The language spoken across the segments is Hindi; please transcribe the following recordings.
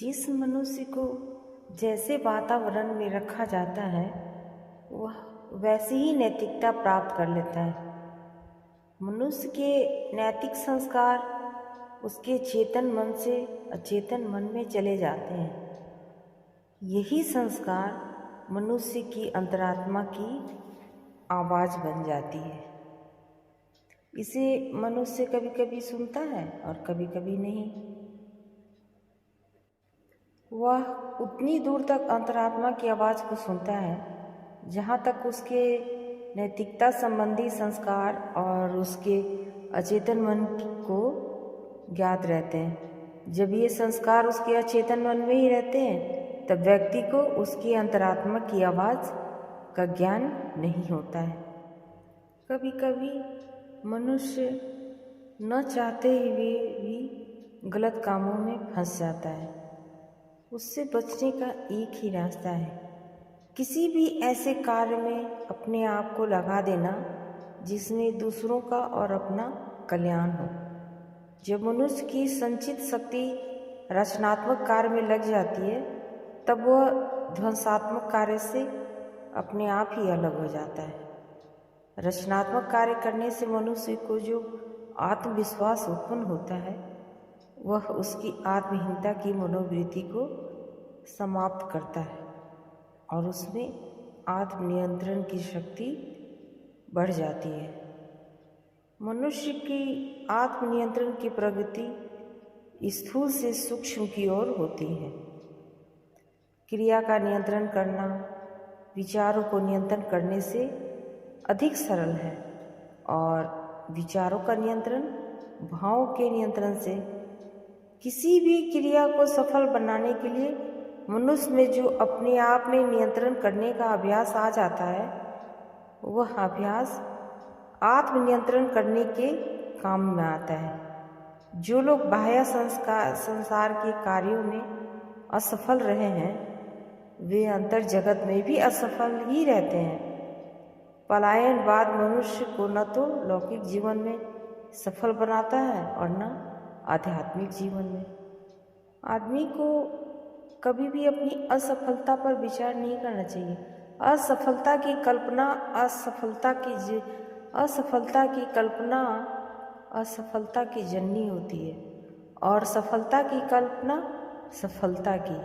जिस मनुष्य को जैसे वातावरण में रखा जाता है वह वैसी ही नैतिकता प्राप्त कर लेता है। मनुष्य के नैतिक संस्कार उसके चेतन मन से अचेतन मन में चले जाते हैं। यही संस्कार मनुष्य की अंतरात्मा की आवाज़ बन जाती है। इसे मनुष्य कभी कभी सुनता है और कभी कभी नहीं। वह उतनी दूर तक अंतरात्मा की आवाज़ को सुनता है जहाँ तक उसके नैतिकता संबंधी संस्कार और उसके अचेतन मन को ज्ञात रहते हैं। जब ये संस्कार उसके अचेतन मन में ही रहते हैं तब व्यक्ति को उसकी अंतरात्मा की आवाज़ का ज्ञान नहीं होता है। कभी कभी मनुष्य न चाहते हुए भी गलत कामों में फंस जाता है। उससे बचने का एक ही रास्ता है, किसी भी ऐसे कार्य में अपने आप को लगा देना जिसमें दूसरों का और अपना कल्याण हो। जब मनुष्य की संचित शक्ति रचनात्मक कार्य में लग जाती है तब वह ध्वंसात्मक कार्य से अपने आप ही अलग हो जाता है। रचनात्मक कार्य करने से मनुष्य को जो आत्मविश्वास उत्पन्न होता है वह उसकी आत्महीनता की मनोवृत्ति को समाप्त करता है और उसमें आत्मनियंत्रण की शक्ति बढ़ जाती है। मनुष्य की आत्मनियंत्रण की प्रगति स्थूल से सूक्ष्म की ओर होती है। क्रिया का नियंत्रण करना विचारों को नियंत्रण करने से अधिक सरल है और विचारों का नियंत्रण भावों के नियंत्रण से। किसी भी क्रिया को सफल बनाने के लिए मनुष्य में जो अपने आप में नियंत्रण करने का अभ्यास आ जाता है वह अभ्यास आत्मनियंत्रण करने के काम में आता है। जो लोग बाह्य संसार के कार्यों में असफल रहे हैं वे अंतर जगत में भी असफल ही रहते हैं। पलायनवाद मनुष्य को न तो लौकिक जीवन में सफल बनाता है और न आध्यात्मिक जीवन में। आदमी को कभी भी अपनी असफलता पर विचार नहीं करना चाहिए। असफलता की कल्पना असफलता की जननी होती है और सफलता की कल्पना सफलता की।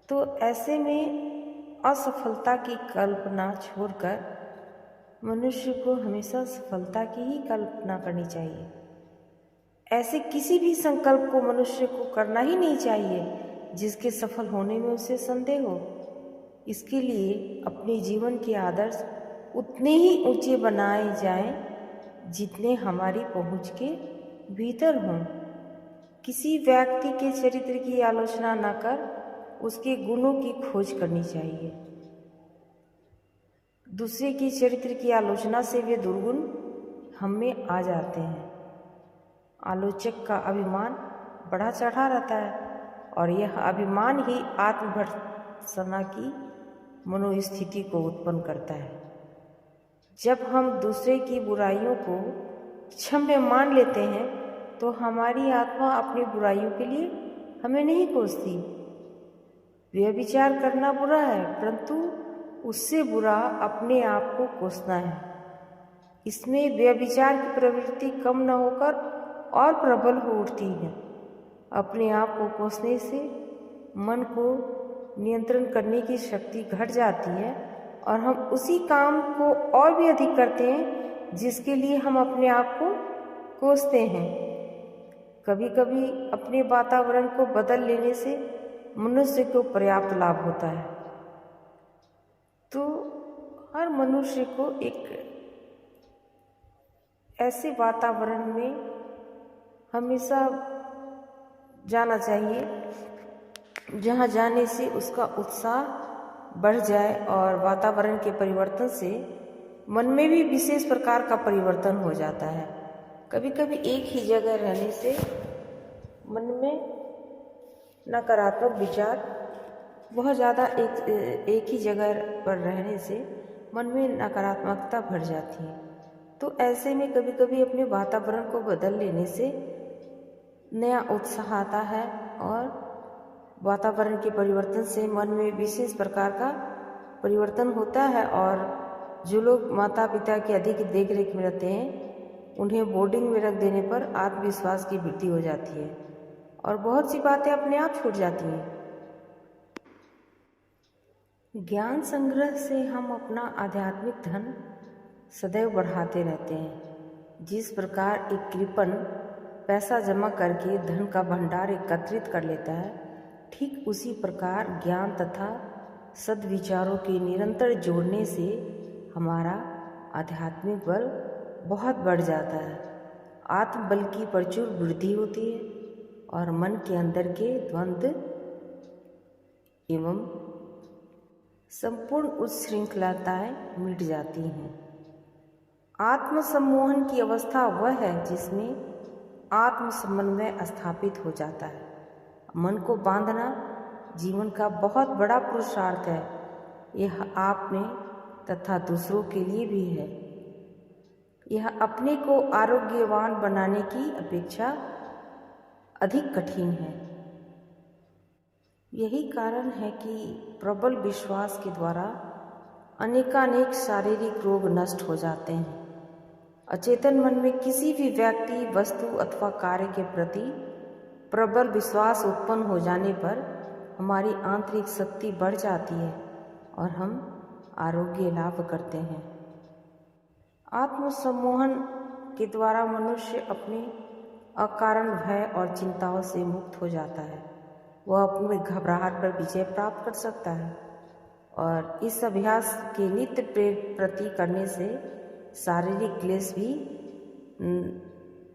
तो ऐसे में असफलता की कल्पना छोड़कर मनुष्य को हमेशा सफलता की ही कल्पना करनी चाहिए। ऐसे किसी भी संकल्प को मनुष्य को करना ही नहीं चाहिए जिसके सफल होने में उसे संदेह हो। इसके लिए अपने जीवन के आदर्श उतने ही ऊंचे बनाए जाएं जितने हमारी पहुंच के भीतर हों। किसी व्यक्ति के चरित्र की आलोचना न कर उसके गुणों की खोज करनी चाहिए। दूसरे की चरित्र की आलोचना से वे दुर्गुण हम में आ जाते हैं। आलोचक का अभिमान बढ़ा चढ़ा रहता है और यह अभिमान ही आत्मभर्त्सना की मनोस्थिति को उत्पन्न करता है। जब हम दूसरे की बुराइयों को क्षम्य मान लेते हैं तो हमारी आत्मा अपनी बुराइयों के लिए हमें नहीं कोसती। व्यभिचार करना बुरा है परंतु उससे बुरा अपने आप को कोसना है। इसमें व्यभिचार की प्रवृत्ति कम न होकर और प्रबल हो उठती है। अपने आप को कोसने से मन को नियंत्रण करने की शक्ति घट जाती है और हम उसी काम को और भी अधिक करते हैं जिसके लिए हम अपने आप को कोसते हैं। कभी कभी अपने वातावरण को बदल लेने से मनुष्य को पर्याप्त लाभ होता है। तो हर मनुष्य को एक ऐसे वातावरण में हमेशा जाना चाहिए जहाँ जाने से उसका उत्साह बढ़ जाए और वातावरण के परिवर्तन से मन में भी विशेष प्रकार का परिवर्तन हो जाता है। कभी कभी एक ही जगह रहने से मन में नकारात्मक विचार बहुत ज़्यादा एक ही जगह पर रहने से मन में नकारात्मकता भर जाती है। तो ऐसे में कभी कभी अपने वातावरण को बदल लेने से नया उत्साह आता है और वातावरण के परिवर्तन से मन में विशेष प्रकार का परिवर्तन होता है और जो लोग माता पिता की अधिक देख रेख में रहते हैं उन्हें बोर्डिंग में रख देने पर आत्मविश्वास की वृद्धि हो जाती है और बहुत सी बातें अपने आप छूट जाती हैं। ज्ञान संग्रह से हम अपना आध्यात्मिक धन सदैव बढ़ाते रहते हैं। जिस प्रकार एक कृपण पैसा जमा करके धन का भंडार एकत्रित कर लेता है, ठीक उसी प्रकार ज्ञान तथा सद्विचारों के निरंतर जोड़ने से हमारा आध्यात्मिक बल बहुत बढ़ जाता है। आत्मबल की प्रचुर वृद्धि होती है और मन के अंदर के द्वंद्व एवं संपूर्ण उच्छृंखलताएं मिट जाती हैं। आत्मसम्मोहन की अवस्था वह है जिसमें आत्मसमन्वय स्थापित हो जाता है। मन को बांधना जीवन का बहुत बड़ा पुरुषार्थ है। यह आप में तथा दूसरों के लिए भी है। यह अपने को आरोग्यवान बनाने की अपेक्षा अधिक कठिन है। यही कारण है कि प्रबल विश्वास के द्वारा अनेकानेक शारीरिक रोग नष्ट हो जाते हैं। अचेतन मन में किसी भी व्यक्ति, वस्तु अथवा कार्य के प्रति प्रबल विश्वास उत्पन्न हो जाने पर हमारी आंतरिक शक्ति बढ़ जाती है और हम आरोग्य लाभ करते हैं। आत्मसम्मोहन के द्वारा मनुष्य अपने अकारण भय और चिंताओं से मुक्त हो जाता है। वह अपनी घबराहट पर विजय प्राप्त कर सकता है और इस अभ्यास के नित्य प्रति करने से शारीरिक क्लेश भी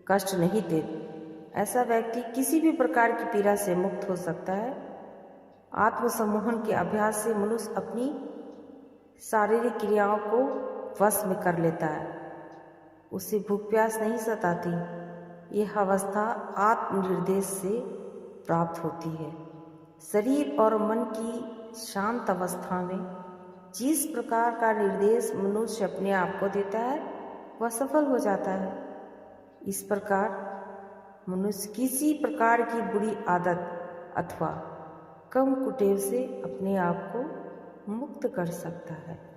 कष्ट नहीं देते। ऐसा व्यक्ति किसी भी प्रकार की पीड़ा से मुक्त हो सकता है। आत्मसम्मोहन के अभ्यास से मनुष्य अपनी शारीरिक क्रियाओं को वश में कर लेता है। उसे भूख प्यास नहीं सताती। यह अवस्था आत्मनिर्देश से प्राप्त होती है। शरीर और मन की शांत अवस्था में जिस प्रकार का निर्देश मनुष्य अपने आप को देता है वह सफल हो जाता है। इस प्रकार मनुष्य किसी प्रकार की बुरी आदत अथवा कम कुटेव से अपने आप को मुक्त कर सकता है।